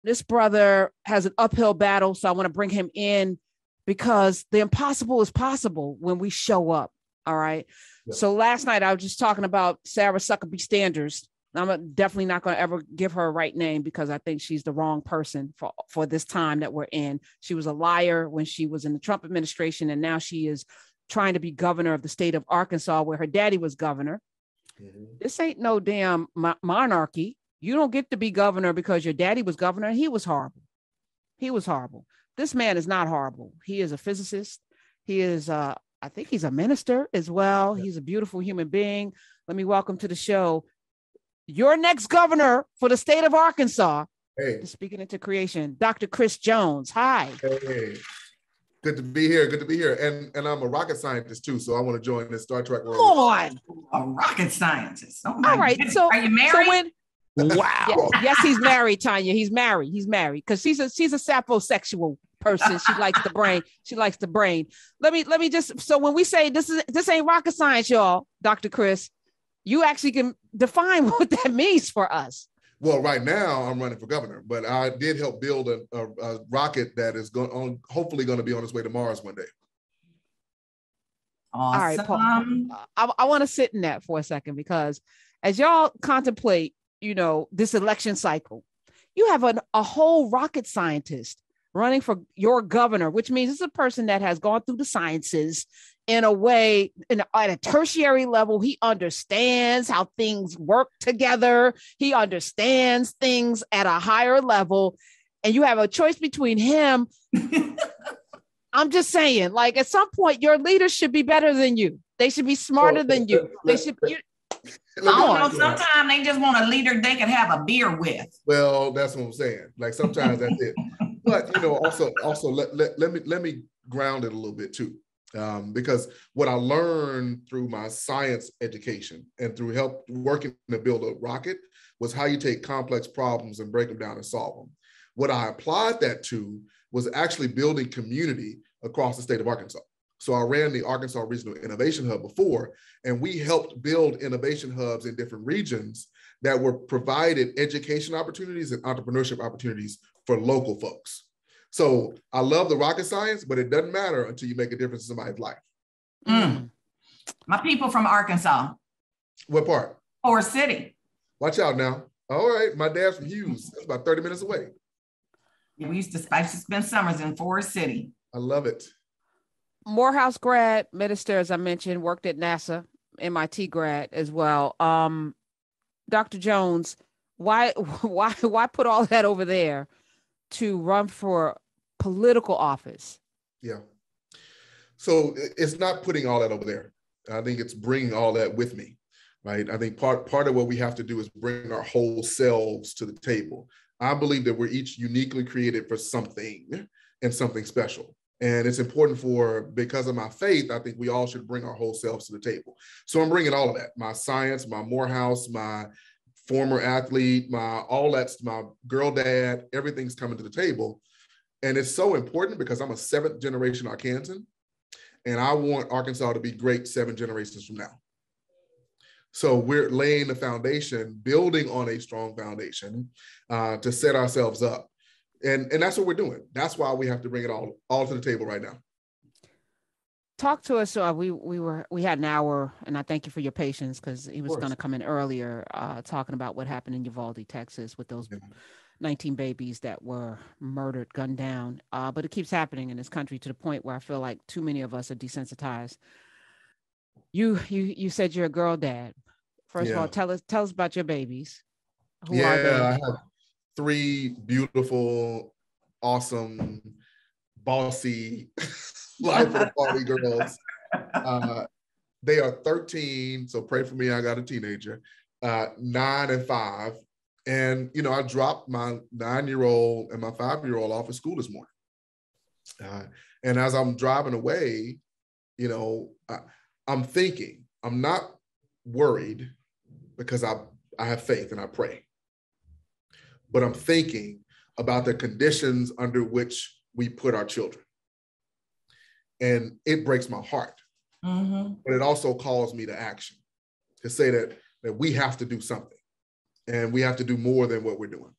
this brother has an uphill battle, so I want to bring him in because the impossible is possible when we show up. All right. Yeah. So last night I was just talking about Sarah Huckabee Sanders. I'm definitely not going to ever give her a right name because I think she's the wrong person for this time that we're in. She was a liar when she was in the Trump administration, and now she is trying to be governor of the state of Arkansas, where her daddy was governor. Mm-hmm. This ain't no damn monarchy. You don't get to be governor because your daddy was governor and he was horrible. He was horrible. This man is not horrible. He is a physicist. He is, I think he's a minister as well. Yeah. He's a beautiful human being. Let me welcome to the show your next governor for the state of Arkansas. Hey. Speaking into creation, Dr. Chris Jones. Hi. Hey. Good to be here. Good to be here. And I'm a rocket scientist too, so I want to join this Star Trek world. Come on. A rocket scientist. Oh all right. Goodness. So are you married? Wow. Yes, he's married, Tonya. He's married because she's a saposexual person. She likes the brain. She likes the brain. Let me just, so when we say this ain't rocket science, y'all, Dr. Chris, you actually can define what that means for us. Well, right now I'm running for governor, but I did help build a rocket that is hopefully going to be on its way to Mars one day. Awesome. All right, Paul, I want to sit in that for a second because as y'all contemplate, this election cycle, you have a whole rocket scientist running for your governor, which means it's a person that has gone through the sciences in a way, at a tertiary level. He understands how things work together. He understands things at a higher level. And you have a choice between him. I'm just saying, like, at some point, your leaders should be better than you. They should be smarter than you. They should be. I don't know. Sometimes they just want a leader they can have a beer with. Well, that's what I'm saying. Like sometimes that's it. But also let me ground it a little bit too, because what I learned through my science education and through help working to build a rocket was how you take complex problems and break them down and solve them. What I applied that to was actually building community across the state of Arkansas. So I ran the Arkansas Regional Innovation Hub before, and we helped build innovation hubs in different regions that were provided education opportunities and entrepreneurship opportunities for local folks. So I love the rocket science, but it doesn't matter until you make a difference in somebody's life. My people from Arkansas. What part? Forest City. Watch out now. All right, my dad's from Hughes. That's about 30 minutes away. I used to spend summers in Forest City. I love it. Morehouse grad, minister, as I mentioned, worked at NASA, MIT grad as well. Dr. Jones, why put all that over there to run for political office? Yeah. So it's not putting all that over there. I think it's bringing all that with me, right? I think part of what we have to do is bring our whole selves to the table. I believe that we're each uniquely created for something and something special. And it's important because of my faith, I think we all should bring our whole selves to the table. So I'm bringing all of that, my science, my Morehouse, my former athlete, my girl dad, everything's coming to the table. And it's so important because I'm a 7th generation Arkansan, and I want Arkansas to be great 7 generations from now. So we're laying the foundation, building on a strong foundation to set ourselves up. And that's what we're doing. That's why we have to bring it all to the table right now. Talk to us. We had an hour, and I thank you for your patience because he was going to come in earlier talking about what happened in Uvalde, Texas, with those 19 babies that were murdered, gunned down. But it keeps happening in this country to the point where I feel like too many of us are desensitized. You said you're a girl dad. First of all, tell us about your babies. Who are they? I have 3 beautiful, awesome, bossy, life of the party girls. They are 13, so pray for me, I got a teenager, 9 and 5. And, I dropped my 9-year-old and my 5-year-old off at school this morning. And as I'm driving away, I'm thinking, I'm not worried because I have faith and I pray. But I'm thinking about the conditions under which we put our children. And it breaks my heart. Mm-hmm. But it also calls me to action, to say that we have to do something. And we have to do more than what we're doing.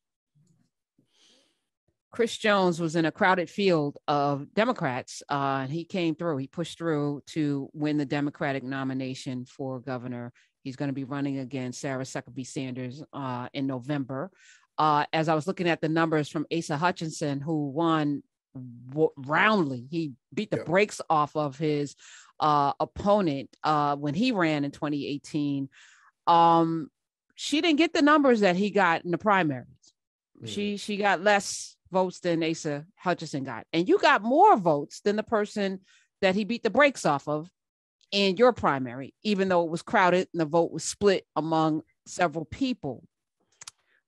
Chris Jones was in a crowded field of Democrats. He came through. He pushed through to win the Democratic nomination for governor. He's going to be running against Sarah Huckabee Sanders in November. As I was looking at the numbers from Asa Hutchinson, who won roundly, he beat the brakes off of his opponent when he ran in 2018. She didn't get the numbers that he got in the primaries. She got less votes than Asa Hutchinson got. And you got more votes than the person that he beat the brakes off of in your primary, even though it was crowded and the vote was split among several people.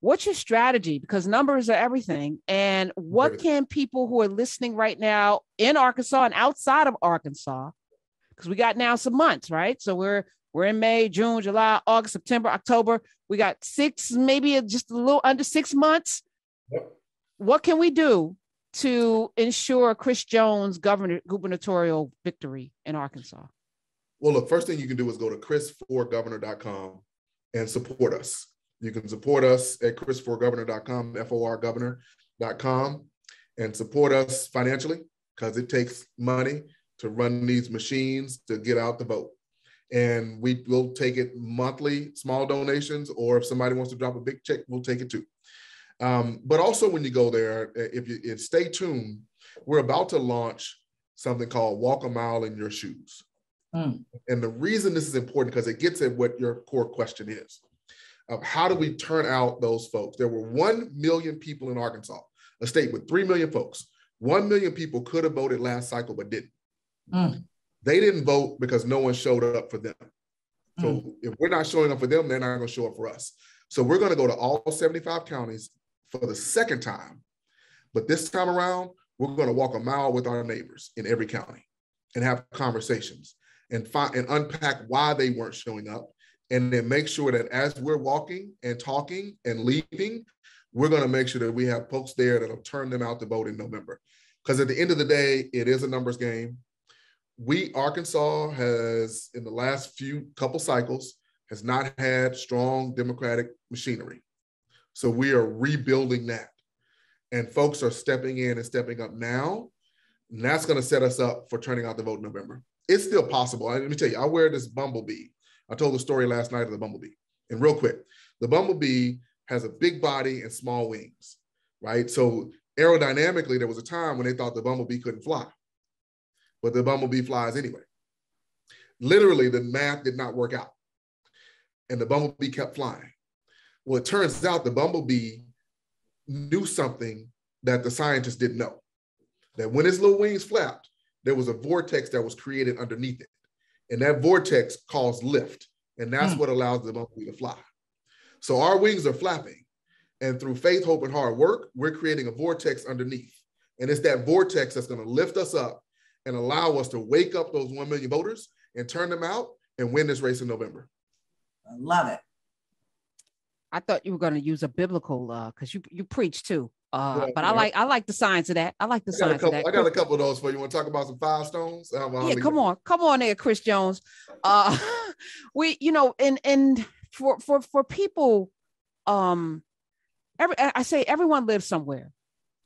What's your strategy? Because numbers are everything. And what can people who are listening right now in Arkansas and outside of Arkansas, because we got now some months, right? So we're in May, June, July, August, September, October. We got maybe just a little under 6 months. Yep. What can we do to ensure Chris Jones' gubernatorial victory in Arkansas? Well, look, first thing you can do is go to chris4governor.com and support us. You can support us at chris4governor.com, forgovernor.com, and support us financially, because it takes money to run these machines to get out the vote. And we will take it monthly, small donations, or if somebody wants to drop a big check, we'll take it too. But also when you go there, if stay tuned, we're about to launch something called Walk a Mile in Your Shoes. And the reason this is important, because it gets at what your core question is. How do we turn out those folks? There were 1 million people in Arkansas, a state with 3 million folks. 1 million people could have voted last cycle, but didn't. They didn't vote because no one showed up for them. So if we're not showing up for them, they're not going to show up for us. So we're going to go to all 75 counties for the second time. But this time around, we're going to walk a mile with our neighbors in every county and have conversations and unpack why they weren't showing up. And then make sure that as we're walking and talking and leaving, we're going to make sure that we have folks there that'll turn them out to vote in November. Because at the end of the day, it is a numbers game. Arkansas has, in the last couple cycles, has not had strong Democratic machinery. So we are rebuilding that. And folks are stepping in and stepping up now. And that's going to set us up for turning out the vote in November. It's still possible. Let me tell you, I wear this bumblebee. I told the story last night of the bumblebee. And real quick, the bumblebee has a big body and small wings, right? So aerodynamically, there was a time when they thought the bumblebee couldn't fly, but the bumblebee flies anyway. Literally, the math did not work out, and the bumblebee kept flying. Well, it turns out the bumblebee knew something that the scientists didn't know, that when its little wings flapped, there was a vortex that was created underneath it. And that vortex caused lift. And that's what allows the bumblebee to fly. So our wings are flapping. And through faith, hope, and hard work, we're creating a vortex underneath. And it's that vortex that's going to lift us up and allow us to wake up those 1 million voters and turn them out and win this race in November. I love it. I thought you were going to use a biblical, because you preach too. But I like the science of that. I like the science of that. I got a couple of those for you. Want to talk about some 5 stones? Yeah, come on there, Chris Jones. And for people, I say everyone lives somewhere,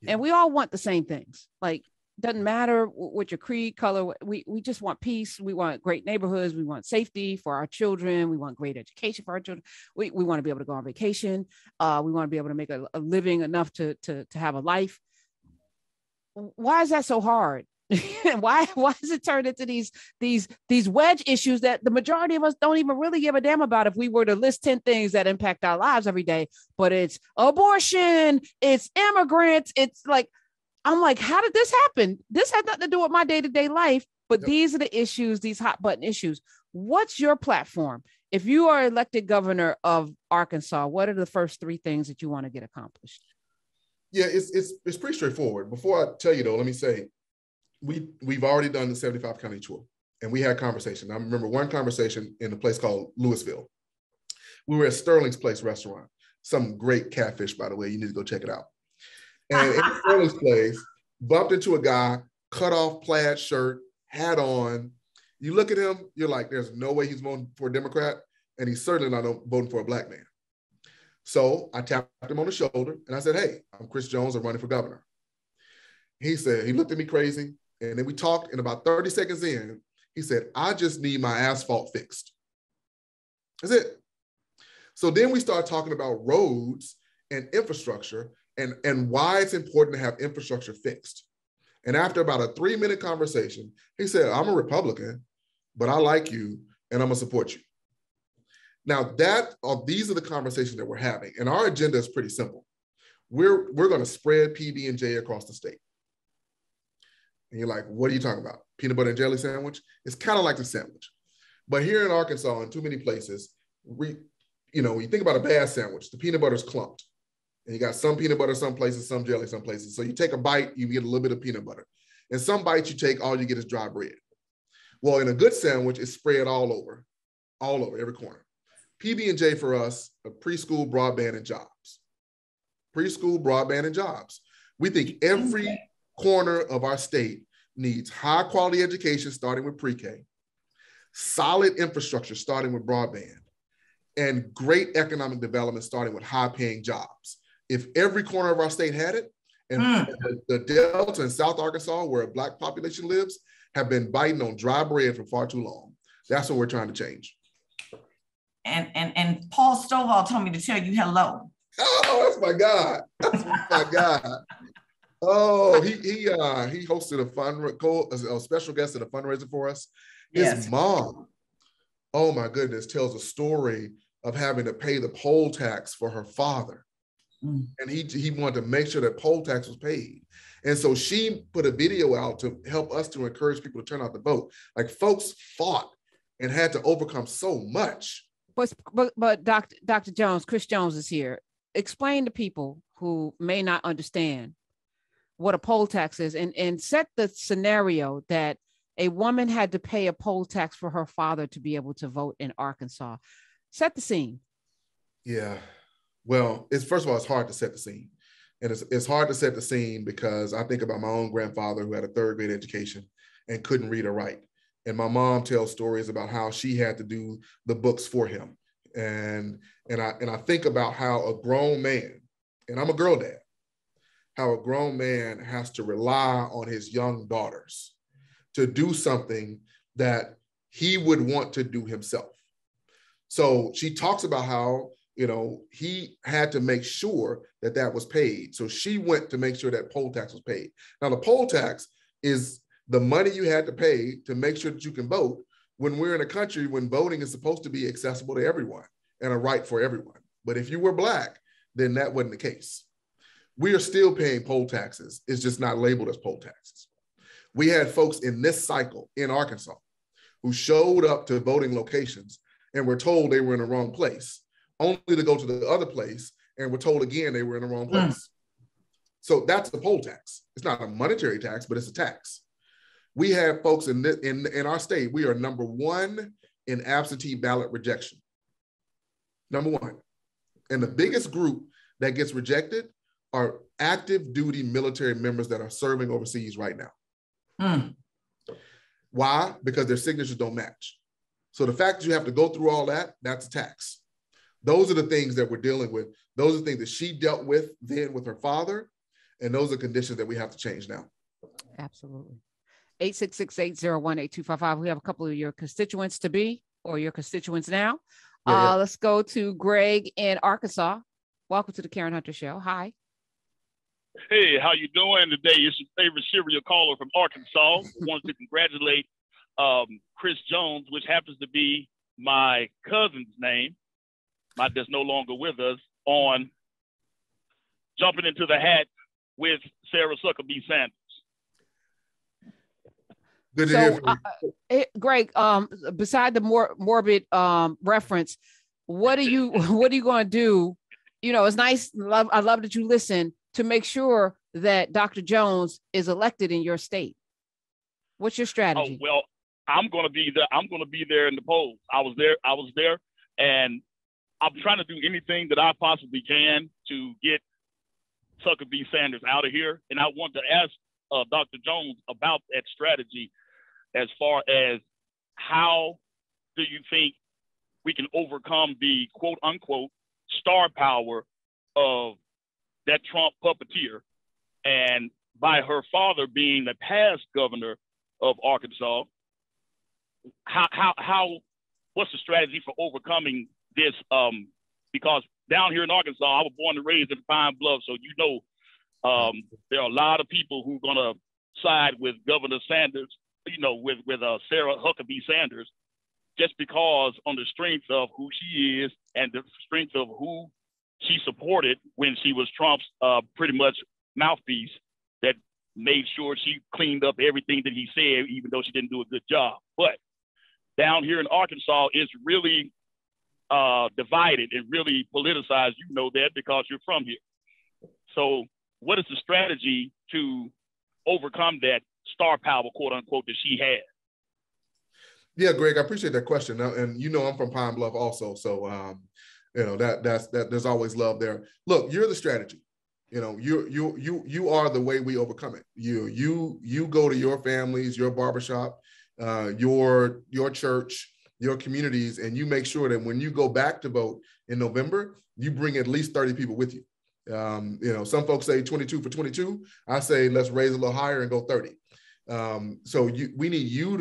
and we all want the same things. Like, doesn't matter what your creed, color. We just want peace. We want great neighborhoods. We want safety for our children. We want great education for our children. We want to be able to go on vacation. We want to be able to make a living enough to have a life. Why is that so hard? why is it turned into these wedge issues that the majority of us don't even really give a damn about if we were to list 10 things that impact our lives every day? But it's abortion, it's immigrants, it's like, I'm like, how did this happen? This had nothing to do with my day-to-day life, but these are the issues, these hot button issues. What's your platform? If you are elected governor of Arkansas, what are the first 3 things that you want to get accomplished? Yeah, it's pretty straightforward. Before I tell you though, let me say, we've already done the 75 county tour, and we had conversation. I remember one conversation in a place called Louisville. We were at Sterling's Place restaurant, some great catfish, by the way. You need to go check it out. And in Sterling's Place, bumped into a guy, cut off plaid shirt, hat on. You look at him, you're like, there's no way he's voting for a Democrat, and he's certainly not voting for a Black man. So I tapped him on the shoulder, and I said, hey, I'm Chris Jones. I'm running for governor. He said, he looked at me crazy. And then we talked, and about 30 seconds in, he said, I just need my asphalt fixed. That's it. So then we start talking about roads and infrastructure and why it's important to have infrastructure fixed. And after about a 3-minute conversation, he said, I'm a Republican, but I like you and I'm gonna support you. Now these are the conversations that we're having. And our agenda is pretty simple. We're gonna spread PB&J across the state. And you're like, what are you talking about? Peanut butter and jelly sandwich? It's kind of like the sandwich. But here in Arkansas, in too many places, when you think about a bad sandwich, the peanut butter's clumped. And you got some peanut butter some places, some jelly some places. So you take a bite, you get a little bit of peanut butter. And some bites you take, all you get is dry bread. Well, in a good sandwich, it's spread all over every corner. PB&J for us, are preschool, broadband, and jobs. Preschool, broadband, and jobs. We think every corner of our state needs high quality education starting with pre-K, solid infrastructure starting with broadband, and great economic development starting with high paying jobs. If every corner of our state had it, and the Delta and South Arkansas, where a Black population lives, have been biting on dry bread for far too long. That's what we're trying to change. And Paul Stovall told me to tell you hello. Oh, that's my God. That's my God. Oh, he hosted a special guest at a fundraiser for us. His mom, oh my goodness, tells a story of having to pay the poll tax for her father. And he wanted to make sure that poll tax was paid. And so she put a video out to help us to encourage people to turn out to vote. Like, folks fought and had to overcome so much. But Dr. Jones, Chris Jones is here. Explain to people who may not understand what a poll tax is, and set the scenario that a woman had to pay a poll tax for her father to be able to vote in Arkansas. Set the scene. Yeah. Well, first of all, it's hard to set the scene. And it's hard to set the scene because I think about my own grandfather who had a 3rd grade education and couldn't read or write. And my mom tells stories about how she had to do the books for him. And I think about how a grown man, and I'm a girl dad, how a grown man has to rely on his young daughters to do something that he would want to do himself. So she talks about how, he had to make sure that that was paid. So she went to make sure that poll tax was paid. Now, the poll tax is the money you had to pay to make sure that you can vote when we're in a country when voting is supposed to be accessible to everyone and a right for everyone. But if you were Black, then that wasn't the case. We are still paying poll taxes. It's just not labeled as poll taxes. We had folks in this cycle in Arkansas who showed up to voting locations and were told they were in the wrong place, only to go to the other place and were told again they were in the wrong place. So that's the poll tax. It's not a monetary tax, but it's a tax. We have folks in our state, we are number 1 in absentee ballot rejection. Number 1. And the biggest group that gets rejected are active duty military members that are serving overseas right now. Why? Because their signatures don't match. So the fact that you have to go through all that, that's a tax. Those are the things that we're dealing with. Those are the things that she dealt with then with her father. And those are conditions that we have to change now. Absolutely. 866-801-8255. We have a couple of your constituents to be, or your constituents now. Let's go to Greg in Arkansas. Welcome to the Karen Hunter Show. Hi. Hey, how you doing today? It's your favorite serial caller from Arkansas. Wanted to congratulate Chris Jones, which happens to be my cousin's name, that's no longer with us, on jumping into the hat with Sarah Huckabee Sanders. Good to hear from you. Greg, beside the morbid reference, what are you going to do? It's nice. I love that you listen to make sure that Dr. Jones is elected in your state. What's your strategy? Oh, well, I'm going to be there. I'm going to be there in the polls. I was there, and I'm trying to do anything that I possibly can to get Huckabee Sanders out of here. And I want to ask Dr. Jones about that strategy, as far as how do you think we can overcome the quote unquote star power of that Trump puppeteer and by her father being the past governor of Arkansas, what's the strategy for overcoming this? Because down here in Arkansas, I was born and raised in Pine Bluff, so there are a lot of people who are gonna side with Governor Sanders, with Sarah Huckabee Sanders, just because on the strength of who she is and the strength of who she supported when she was Trump's pretty much mouthpiece that made sure she cleaned up everything that he said, even though she didn't do a good job. But down here in Arkansas, it's really divided and really politicized. You know that because you're from here. So what is the strategy to overcome that star power, quote unquote, that she has? Yeah, Greg, I appreciate that question. Now, and I'm from Pine Bluff also, so that's there's always love there. Look, you're the strategy. You are the way we overcome it. You go to your families, your barbershop, your church, your communities, and you make sure that when you go back to vote in November, you bring at least 30 people with you. Some folks say 22 for 22. I say let's raise a little higher and go 30. We need you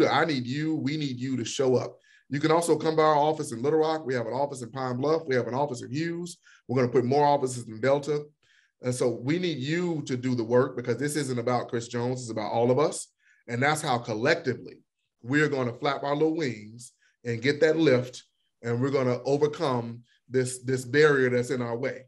to show up. You can also come by our office in Little Rock. We have an office in Pine Bluff. We have an office in Hughes. We're going to put more offices in Delta. And so we need you to do the work, because this isn't about Chris Jones, it's about all of us. And that's how collectively we're going to flap our little wings and get that lift, and we're going to overcome this barrier that's in our way.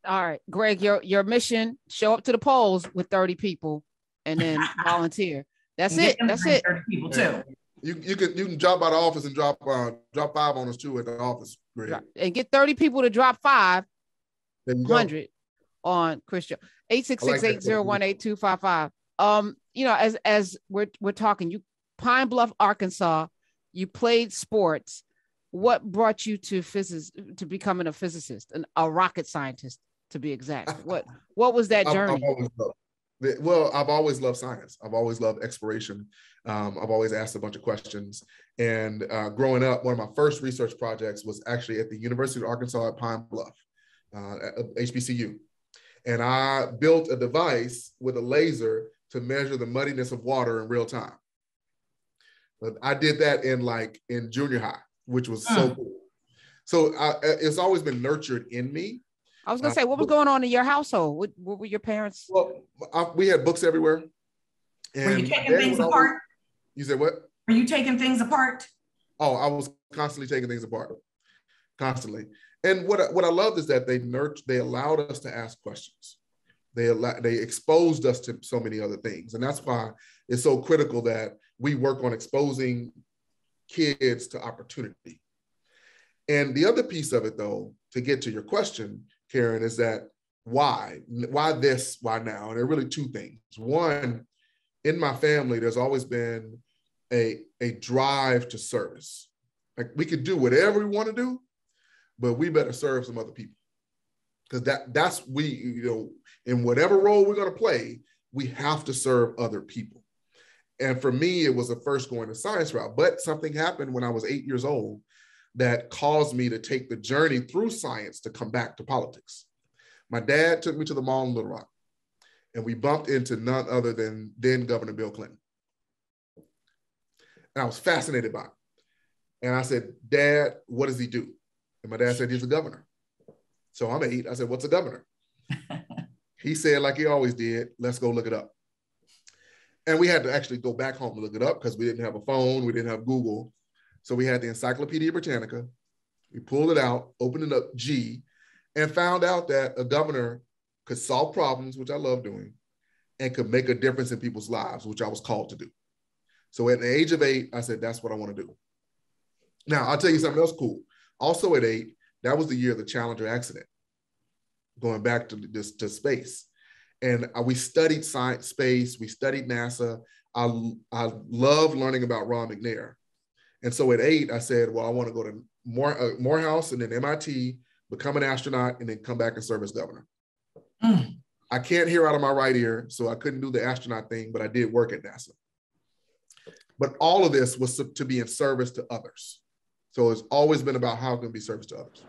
All right, Greg, your mission: show up to the polls with 30 people and then volunteer. That's it. That's it. 30 people too. You can drop by the office and drop 5 on us too at the office, Greg. And get 30 people to drop 500 on Chris Jones. 866-801-8255. As we're talking, Pine Bluff, Arkansas, you played sports. What brought you to becoming a physicist, a rocket scientist to be exact? What was that journey? I've always loved science. I've always loved exploration. I've always asked a bunch of questions. And growing up, one of my first research projects was actually at the University of Arkansas at Pine Bluff, at HBCU. And I built a device with a laser to measure the muddiness of water in real time. But I did that in junior high, which was so cool. So it's always been nurtured in me. I was going to say, what was going on in your household? What were your parents? Well, we had books everywhere. And were you taking things apart? You said what? Were you taking things apart? Oh, I was constantly taking things apart. Constantly. And what I loved is that they allowed us to ask questions. They exposed us to so many other things. And that's why it's so critical that we work on exposing kids to opportunity. And the other piece of it, though, to get to your question, Karen, is that why this, why now? And there are really two things. One, in my family, there's always been a drive to service. Like, we could do whatever we want to do, but we better serve some other people. Because that's in whatever role we're going to play, we have to serve other people. And for me, it was the first going to science route, but something happened when I was 8 years old that caused me to take the journey through science to come back to politics. My dad took me to the mall in Little Rock, and we bumped into none other than then Governor Bill Clinton. And I was fascinated by it. And I said, Dad, what does he do? And my dad said, he's a governor. So I'm 8. I said, what's a governor? He said, like he always did, let's go look it up. And we had to actually go back home to look it up because we didn't have a phone, we didn't have Google. So we had the Encyclopedia Britannica. We pulled it out, opened it up, G, and found out that a governor could solve problems, which I love doing, and could make a difference in people's lives, which I was called to do. So at the age of 8, I said, that's what I want to do. Now, I'll tell you something else cool. Also at 8, that was the year of the Challenger accident, going back to space. And we studied science, space, we studied NASA. I love learning about Ron McNair. And so at 8, I said, well, I want to go to Morehouse and then MIT, become an astronaut, and then come back and serve as governor. I can't hear out of my right ear, so I couldn't do the astronaut thing, but I did work at NASA. But all of this was to be in service to others. So it's always been about how can we be service to others.